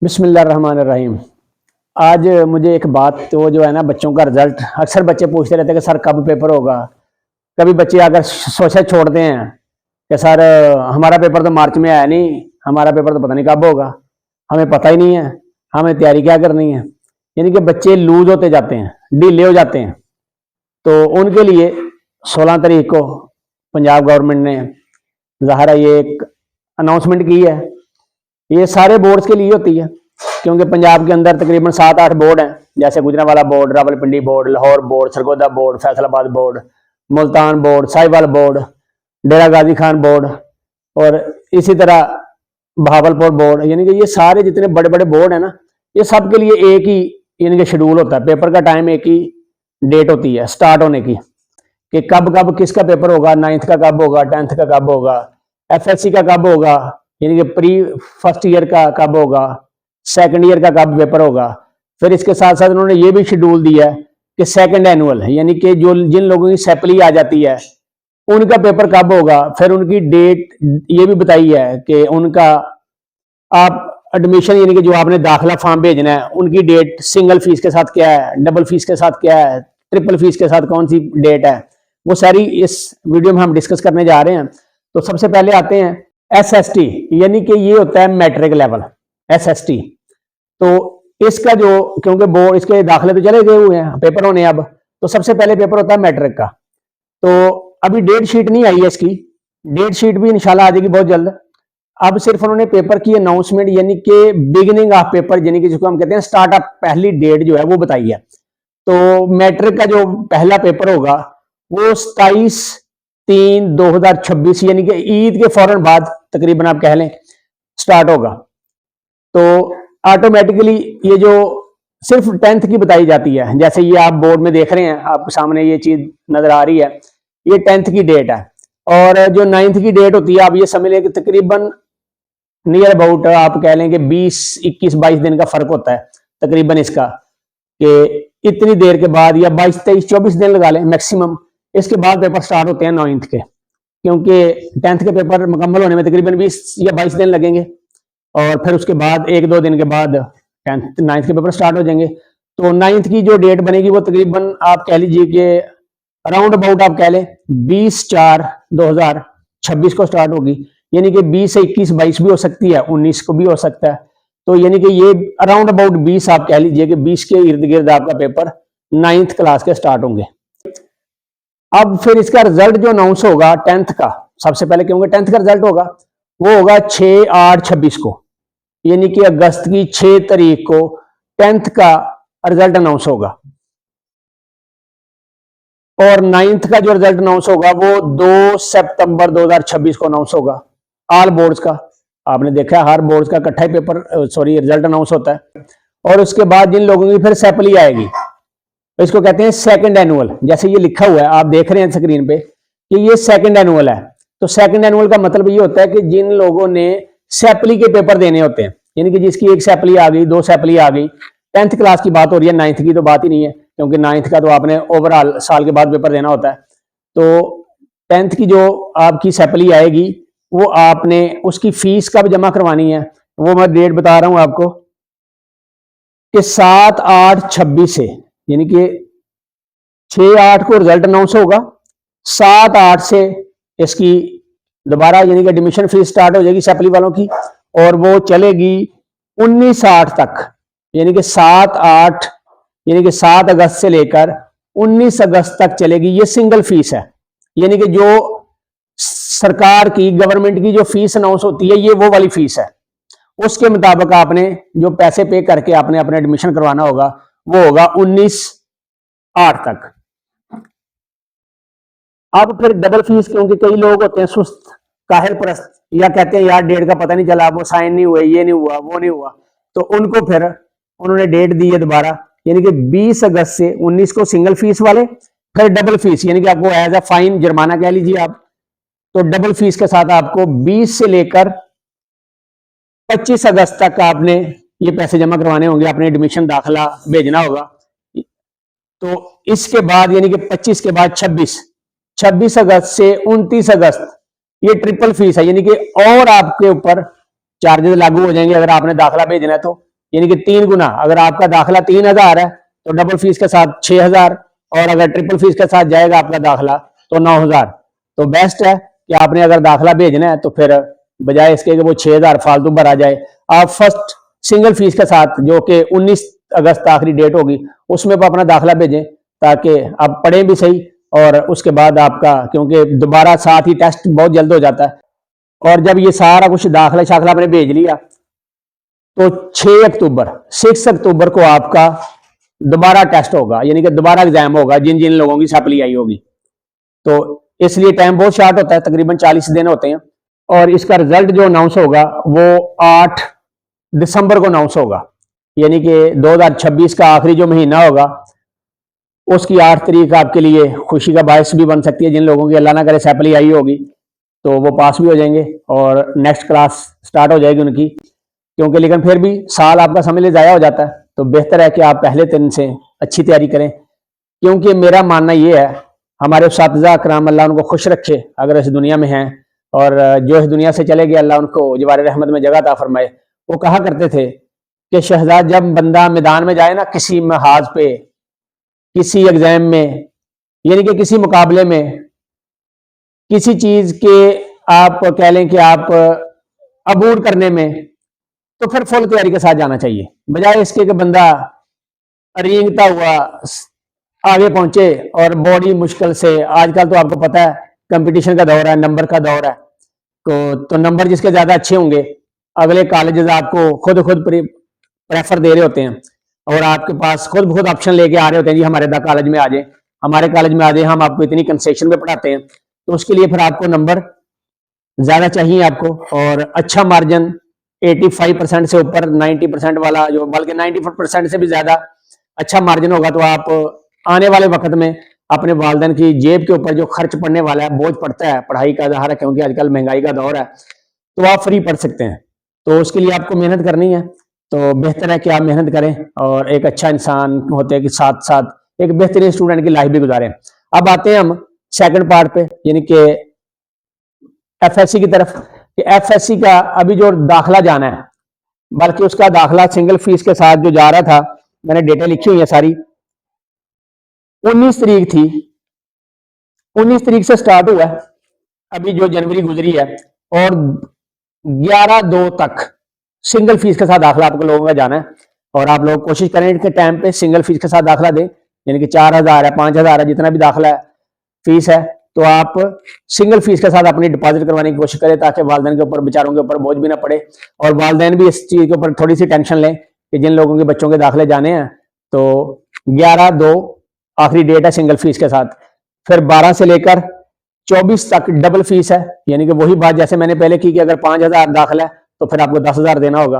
बिस्मिल्लाहिर्रहमानिर्रहीम। आज मुझे एक बात तो जो है ना, बच्चों का रिजल्ट अक्सर बच्चे पूछते रहते हैं कि सर कब पेपर होगा। कभी बच्चे अगर सोचे छोड़ते हैं कि सर हमारा पेपर तो मार्च में आया नहीं, हमारा पेपर तो पता नहीं कब होगा, हमें पता ही नहीं है, हमें तैयारी क्या करनी है। यानी कि बच्चे लूज होते जाते हैं, ढीले हो जाते हैं। तो उनके लिए 16 तारीख को पंजाब गवर्नमेंट ने ज़ाहिर है ये एक अनाउंसमेंट की है। ये सारे बोर्ड्स के लिए होती है, क्योंकि पंजाब के अंदर तकरीबन 7-8 बोर्ड हैं, जैसे Gujranwala board, Rawalpindi board, Lahore board, Sargodha board, Faisalabad board, Multan board, Sahiwal board, Dera Ghazi Khan board और इसी तरह बहावलपुर बोर्ड। यानी कि ये सारे जितने बड़े बड़े बोर्ड हैं ना, ये सब के लिए एक ही यानी कि शेड्यूल होता है। पेपर का टाइम एक ही डेट होती है स्टार्ट होने की, कि कब कब किसका पेपर होगा, 9th का कब होगा, 10th का कब होगा, FSC का कब होगा, यानी कि प्री फर्स्ट ईयर का कब होगा, सेकंड ईयर का कब पेपर होगा। फिर इसके साथ साथ उन्होंने ये भी शेड्यूल दिया है कि सेकंड एनुअल, यानी कि जो जिन लोगों की सैपली आ जाती है उनका पेपर कब होगा। फिर उनकी डेट ये भी बताई है कि उनका आप एडमिशन यानी कि जो आपने दाखिला फॉर्म भेजना है, उनकी डेट सिंगल फीस के साथ क्या है, डबल फीस के साथ क्या है, ट्रिपल फीस के साथ कौन सी डेट है, वो सारी इस वीडियो में हम डिस्कस करने जा रहे हैं। तो सबसे पहले आते हैं SST, यानी कि ये होता है मैट्रिक लेवल SST। तो इसका जो, क्योंकि बोर्ड इसके दाखिले तो चले गए हुए हैं, पेपर होने अब, तो सबसे पहले पेपर होता है मैट्रिक का। तो अभी डेट शीट नहीं आई है इसकी, डेट शीट भी इंशाल्लाह आ जाएगी बहुत जल्द। अब सिर्फ उन्होंने पेपर की अनाउंसमेंट यानी कि बिगिनिंग ऑफ पेपर, यानी कि जिसको हम कहते हैं स्टार्ट ऑफ, पहली डेट जो है वो बताई है। तो मैट्रिक का जो पहला पेपर होगा वो 27/3/2026 यानी कि ईद के फौरन बाद तकरीबन आप कह लें स्टार्ट होगा। तो ऑटोमेटिकली ये जो सिर्फ 10th की बताई जाती है, जैसे ये आप बोर्ड में देख रहे हैं, आपके सामने ये चीज नजर आ रही है, ये 10th की डेट है। और जो 9th की डेट होती है, आप ये समझ लें कि तकरीबन नियर अबाउट आप कह लें कि 20-21-22 दिन का फर्क होता है तकरीबन इसका, कि इतनी देर के बाद, या 22-23-24 दिन लगा लें मैक्सिमम, इसके बाद पेपर स्टार्ट होते हैं 9th के। क्योंकि 10th के पेपर मुकम्मल होने में तकरीबन 20 या 22 दिन लगेंगे, और फिर उसके बाद 1-2 दिन के बाद 9th के पेपर स्टार्ट हो जाएंगे। तो 9th की जो डेट बनेगी वो तकरीबन आप कह लीजिए कि अराउंड अबाउट आप कह लें 20/4/2026 को स्टार्ट होगी। यानी कि 20 से 21-22 भी हो सकती है, 19 को भी हो सकता है। तो यानी कि ये अराउंड अबाउट 20 आप कह लीजिए कि 20 के इर्द गिर्द आपका पेपर 9th क्लास के स्टार्ट होंगे। अब फिर इसका रिजल्ट जो अनाउंस होगा 10th का, सबसे पहले क्योंकि 10th का रिजल्ट होगा वो होगा 6/8/26 को, यानी कि अगस्त की 6 तारीख को 10th का रिजल्ट अनाउंस होगा। और 9th का जो रिजल्ट अनाउंस होगा वो 2 सितंबर 2026 को अनाउंस होगा। ऑल बोर्ड्स का आपने देखा है, हर बोर्ड्स का इकट्ठा ही पेपर रिजल्ट अनाउंस होता है। और उसके बाद जिन लोगों की फिर सैपली आएगी, इसको कहते हैं सेकंड एनुअल। जैसे ये लिखा हुआ है, आप देख रहे हैं स्क्रीन पे कि ये सेकंड एनुअल है। तो सेकंड एनुअल का मतलब ये होता है कि जिन लोगों ने सैपली के पेपर देने होते हैं, यानी कि जिसकी एक सैपली आ गई, 2 सैपली आ गई, 10th क्लास की बात हो रही है, 9th की तो बात ही नहीं है, क्योंकि 9th का तो आपने ओवरऑल साल के बाद पेपर देना होता है। तो 10th की जो आपकी सैपली आएगी वो आपने उसकी फीस कब जमा करवानी है, वो मैं डेट बता रहा हूं आपको कि 7/8/26 से, यानी कि 6/8 को रिजल्ट अनाउंस होगा, 7/8 से इसकी दोबारा यानी कि एडमिशन फीस स्टार्ट हो जाएगी सैपली वालों की, और वो चलेगी 19/8 तक, यानी कि 7/8 यानी कि 7 अगस्त से लेकर 19 अगस्त तक चलेगी। ये सिंगल फीस है, यानी कि जो सरकार की, गवर्नमेंट की जो फीस अनाउंस होती है ये वो वाली फीस है। उसके मुताबिक आपने जो पैसे पे करके आपने अपना एडमिशन करवाना होगा वो होगा 19/8 तक। अब फिर डबल फीस, क्योंकि कई लोग होते हैं सुस्त, काहिल परस्त, या कहते हैं यार डेट का पता नहीं चला, वो साइन नहीं हुए, ये नहीं हुआ, वो नहीं हुआ, तो उनको फिर उन्होंने डेट दी है दोबारा, यानी कि 20 अगस्त से 19 को सिंगल फीस वाले, फिर डबल फीस, यानी कि आपको एज अ फाइन, जुर्माना कह लीजिए आप, तो डबल फीस के साथ आपको 20 से लेकर 25 अगस्त तक आपने ये पैसे जमा करवाने होंगे, अपने एडमिशन दाखिला भेजना होगा। तो इसके बाद यानी कि 25 के बाद 26 अगस्त से 29 अगस्त ये ट्रिपल फीस है, यानी कि और आपके ऊपर चार्जेस लागू हो जाएंगे अगर आपने दाखिला भेजना है। तो यानी कि 3 गुना। अगर आपका दाखला 3000 है तो डबल फीस के साथ 6000, और अगर ट्रिपल फीस के साथ जाएगा आपका दाखला तो 9000। तो बेस्ट है कि आपने अगर दाखला भेजना है तो फिर बजाय इसके कि वो 6000 फालतू भरा जाए, आप फर्स्ट सिंगल फीस के साथ, जो कि 19 अगस्त आखिरी डेट होगी, उसमें आप अपना दाखला भेजें ताकि आप पढ़ें भी सही। और उसके बाद आपका, क्योंकि दोबारा साथ ही टेस्ट बहुत जल्द हो जाता है, और जब ये सारा कुछ दाखला शाखला आपने भेज लिया तो 6 अक्टूबर को आपका दोबारा टेस्ट होगा, यानी कि दोबारा एग्जाम होगा जिन जिन लोगों की सप्ली आई होगी। तो इसलिए टाइम बहुत शॉर्ट होता है, तकरीबन 40 दिन होते हैं। और इसका रिजल्ट जो अनाउंस होगा वो 8 दिसंबर को अनाउंस होगा, यानी कि 2026 का आखिरी जो महीना होगा उसकी 8 तारीख आपके लिए खुशी का बायस भी बन सकती है। जिन लोगों की अल्लाह ना करे सैपली आई होगी तो वो पास भी हो जाएंगे और नेक्स्ट क्लास स्टार्ट हो जाएगी उनकी, क्योंकि लेकिन फिर भी साल आपका समझ ले ज़ाया हो जाता है। तो बेहतर है कि आप पहले दिन से अच्छी तैयारी करें, क्योंकि मेरा मानना ये है, हमारे उस्ताद कराम अल्लाह उनको खुश रखे अगर इस दुनिया में हैं, और जो इस दुनिया से चले गए अल्लाह उनको जवार रहमत में जगह अता फरमाए। वो कहा करते थे कि शहजाद, जब बंदा मैदान में जाए ना, किसी महाज पे, किसी एग्जाम में, यानी कि किसी मुकाबले में, किसी चीज के आप कह लें कि आप अबूर करने में, तो फिर फुल तैयारी के साथ जाना चाहिए, बजाय इसके कि बंदा रेंगता हुआ आगे पहुंचे और बॉडी मुश्किल से। आजकल तो आपको पता है कंपटीशन का दौर है, नंबर का दौर है, तो नंबर जिसके ज्यादा अच्छे होंगे, अगले कॉलेजेस आपको खुद प्रेफर दे रहे होते हैं, और आपके पास खुद ऑप्शन लेके आ रहे होते हैं, जी हमारे कॉलेज में आ जाए, हमारे कॉलेज में आ जाए, हम आपको इतनी कंसेशन में पढ़ाते हैं। तो उसके लिए फिर आपको नंबर ज्यादा चाहिए आपको, और अच्छा मार्जिन 85% से ऊपर, 90% वाला, जो बल्कि 90% से भी ज्यादा अच्छा मार्जिन होगा, तो आप आने वाले वक्त में अपने वालिदैन की जेब के ऊपर जो खर्च पड़ने वाला है, बोझ पड़ता है पढ़ाई का, ज़ाहिर है क्योंकि आजकल महंगाई का दौर है, तो आप फ्री पढ़ सकते हैं। तो उसके लिए आपको मेहनत करनी है, तो बेहतर है कि आप मेहनत करें और एक अच्छा इंसान होते के साथ साथ एक बेहतरीन स्टूडेंट की लाइफ भी गुजारें। अब आते हैं हम सेकंड पार्ट पे, यानी कि एफएससी की तरफ। कि एफएससी का अभी जो दाखला जाना है, बल्कि उसका दाखला सिंगल फीस के साथ जो जा रहा था, मैंने डेटा लिखी हुई है सारी, 19 तारीख थी, 19 तारीख से स्टार्ट हुआ है, अभी जो जनवरी गुजरी है, और 11/2 तक सिंगल फीस के साथ दाखला आपको लोगों का जाना है। और आप लोग कोशिश करें कि टाइम पे सिंगल फीस के साथ दाखला दें, यानी कि 4000 है, 5000 है, जितना भी दाखला है फीस है, तो आप सिंगल फीस के साथ अपनी डिपॉजिट करवाने की कोशिश करें, ताकि वालिदैन के ऊपर, बेचारों के ऊपर बोझ भी ना पड़े, और वालिदैन भी इस चीज के ऊपर थोड़ी सी टेंशन लें कि जिन लोगों के बच्चों के दाखले जाने हैं, तो 11/2 आखिरी डेट है सिंगल फीस के साथ। फिर 12 से लेकर 24 तक डबल फीस है, यानी कि वही बात जैसे मैंने पहले की कि अगर 5000 दाखला है तो फिर आपको 10,000 देना होगा,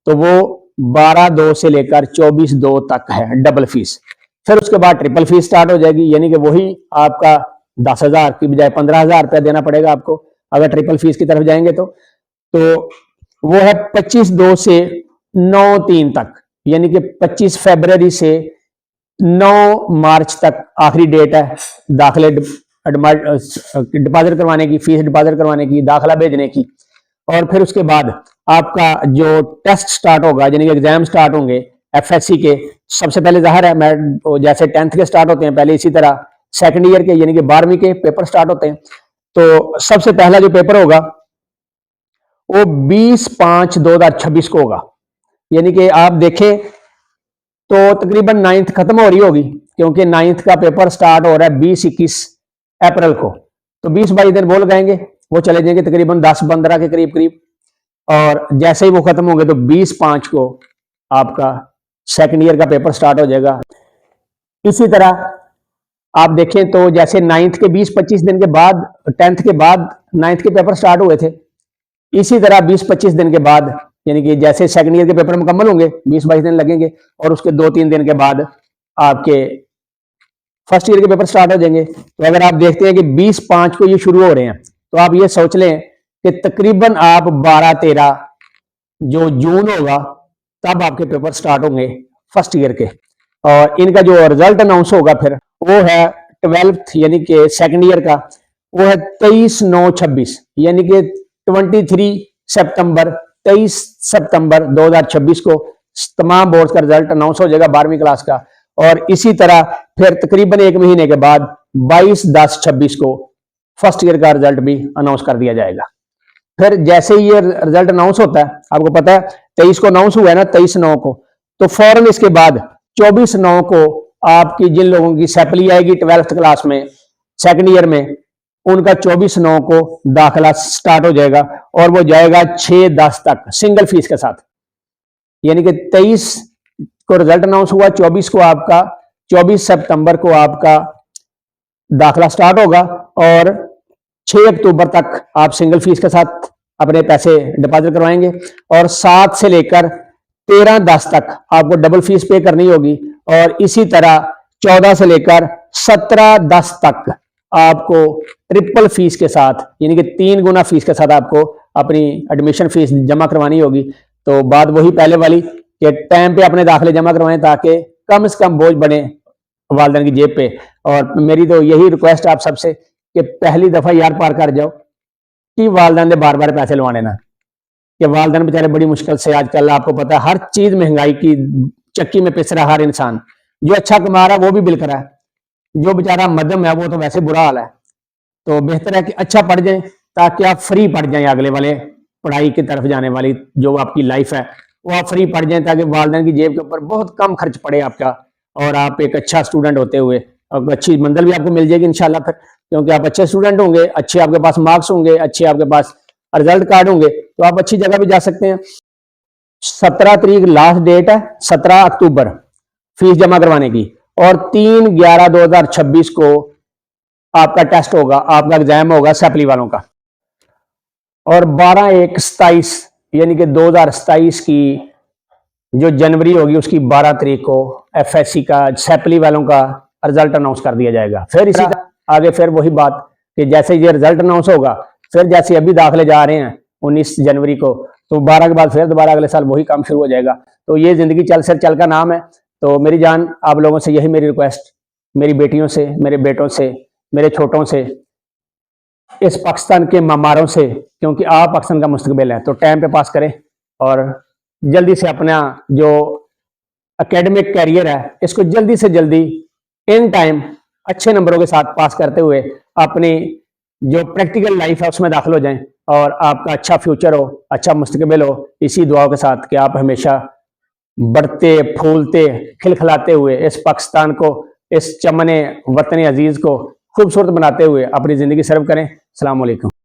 तो वो 12/2 से लेकर 24/2 तक है डबल फीस। फिर उसके बाद ट्रिपल फीस स्टार्ट हो जाएगी, यानी कि वही आपका 10,000 की बजाय 15,000 रुपया देना पड़ेगा आपको अगर ट्रिपल फीस की तरफ जाएंगे तो वो है 25/2 से 9/3 तक, यानी कि 25 फरवरी से 9 मार्च तक आखिरी डेट है दाखले डिपॉजिट करवाने की, फीस डिपॉजिट करवाने की, दाखला भेजने की। और फिर उसके बाद आपका जो टेस्ट स्टार्ट होगा, यानी कि एग्जाम स्टार्ट होंगे एफएससी के, सबसे पहले जाहिर है मैं जैसे 10th के स्टार्ट होते हैं पहले, इसी तरह सेकंड ईयर के यानी कि 12वीं के पेपर स्टार्ट होते हैं। तो सबसे पहला जो पेपर होगा वो 20/5/2026 को होगा, यानी कि आप देखें तो तकरीबन 9th खत्म हो रही होगी, क्योंकि 9th का पेपर स्टार्ट हो रहा है 20-21 अप्रैल को, तो 20-22 दिन बोल गएंगे, वो चले जाएंगे तकरीबन 10-15 के करीब, और जैसे ही वो खत्म होंगे तो 20/5 को आपका सेकंड ईयर का पेपर स्टार्ट हो जाएगा। इसी तरह आप देखें तो जैसे 9th के 20-25 दिन के बाद, 10th के बाद 9th के पेपर स्टार्ट हुए थे, इसी तरह 20-25 दिन के बाद, यानी कि जैसे सेकंड ईयर के पेपर मुकम्मल होंगे 20-22 दिन लगेंगे, और उसके 2-3 दिन के बाद आपके फर्स्ट ईयर के पेपर स्टार्ट हो जाएंगे। तो अगर आप देखते हैं कि 20/5 को ये शुरू हो रहे हैं, तो आप ये सोच लें कि तकरीबन आप 12-13 जो जून होगा तब आपके पेपर स्टार्ट होंगे फर्स्ट ईयर के, और इनका जो रिजल्ट अनाउंस होगा फिर वो है 12th यानी कि सेकंड ईयर का, वो है 23/9/26, यानी कि 23 सितंबर 2026 को तमाम बोर्ड का रिजल्ट अनाउंस हो जाएगा 12वीं क्लास का। और इसी तरह फिर तकरीबन 1 महीने के बाद 22/10/26 को फर्स्ट ईयर का रिजल्ट भी अनाउंस कर दिया जाएगा। फिर जैसे ही ये रिजल्ट अनाउंस होता है, आपको पता है 23 को अनाउंस हुआ है ना, 23/9 को, तो फौरन इसके बाद 24/9 को आपकी जिन लोगों की सैपली आएगी 12th क्लास में सेकंड ईयर में, उनका 24/9 को दाखिला स्टार्ट हो जाएगा और वो जाएगा 6/10 तक सिंगल फीस के साथ। यानी कि 23 को रिजल्ट अनाउंस हुआ, 24 सितंबर को आपका दाखिला स्टार्ट होगा और 6 अक्टूबर तक आप सिंगल फीस के साथ अपने पैसे डिपॉजिट करवाएंगे और 7 से लेकर 13/10 तक आपको डबल फीस पे करनी होगी और इसी तरह 14 से लेकर 17/10 तक आपको ट्रिपल फीस के साथ यानी कि 3 गुना फीस के साथ आपको अपनी एडमिशन फीस जमा करवानी होगी। तो बात वही पहले वाली कि टाइम पे अपने दाखिले जमा करवाएं ताकि कम से कम बोझ बने वालिदैन की जेब पे। और मेरी तो यही रिक्वेस्ट आप सबसे कि पहली दफा यार पार कर जाओ कि वालिदैन ने बार बार पैसे लवाने ना, कि वालिदैन बेचारे बड़ी मुश्किल से, आजकल आपको पता है हर चीज महंगाई की चक्की में पिस रहा हर इंसान। जो अच्छा कमा रहा है वो भी बिल करा है, जो बेचारा मध्यम है वो तो वैसे बुरा हाल है। तो बेहतर है कि अच्छा पढ़ जाए ताकि आप फ्री पढ़ जाएं, अगले वाले पढ़ाई की तरफ जाने वाली जो आपकी लाइफ है वो आप फ्री पढ़ जाएं ताकि वालिदैन की जेब के ऊपर बहुत कम खर्च पड़े आपका और आप एक अच्छा स्टूडेंट होते हुए अच्छी मंजिल भी आपको मिल जाएगी इंशाल्लाह। फिर क्योंकि आप अच्छे स्टूडेंट होंगे, अच्छे आपके पास मार्क्स होंगे, अच्छे आपके पास रिजल्ट कार्ड होंगे, तो आप अच्छी जगह भी जा सकते हैं। 17 तारीख लास्ट डेट है, 17 अक्टूबर फीस जमा करवाने की और 3/11/2026 को आपका टेस्ट होगा, आपका एग्जाम होगा सैपली वालों का। और 12/1/27 यानी कि 2027 की जो जनवरी होगी उसकी 12 तारीख को एफएससी का सैपली वालों का रिजल्ट अनाउंस कर दिया जाएगा। फिर इसी आगे फिर वही बात कि जैसे ये रिजल्ट अनाउंस होगा, फिर जैसे अभी दाखिले जा रहे हैं 19 जनवरी को, तो 12 के बाद फिर दोबारा अगले साल वही काम शुरू हो जाएगा। तो ये जिंदगी चल से चल का नाम है। तो मेरी जान, आप लोगों से यही मेरी रिक्वेस्ट, मेरी बेटियों से, मेरे बेटों से, मेरे छोटों से, इस पाकिस्तान के मामारों से, क्योंकि आप पाकिस्तान का मुस्तकबिल है, तो टाइम पे पास करें और जल्दी से अपना जो एकेडमिक कैरियर है इसको जल्दी से जल्दी इन टाइम अच्छे नंबरों के साथ पास करते हुए अपनी जो प्रैक्टिकल लाइफ है उसमें दाखिल हो जाएं और आपका अच्छा फ्यूचर हो, अच्छा मुस्तकबिल हो। इसी दुआओं के साथ कि आप हमेशा बढ़ते फूलते खिलखिलाते हुए इस पाकिस्तान को, इस चमने वतन अजीज को खूबसूरत बनाते हुए अपनी जिंदगी सर्व करें। अस्सलाम वालेकुम।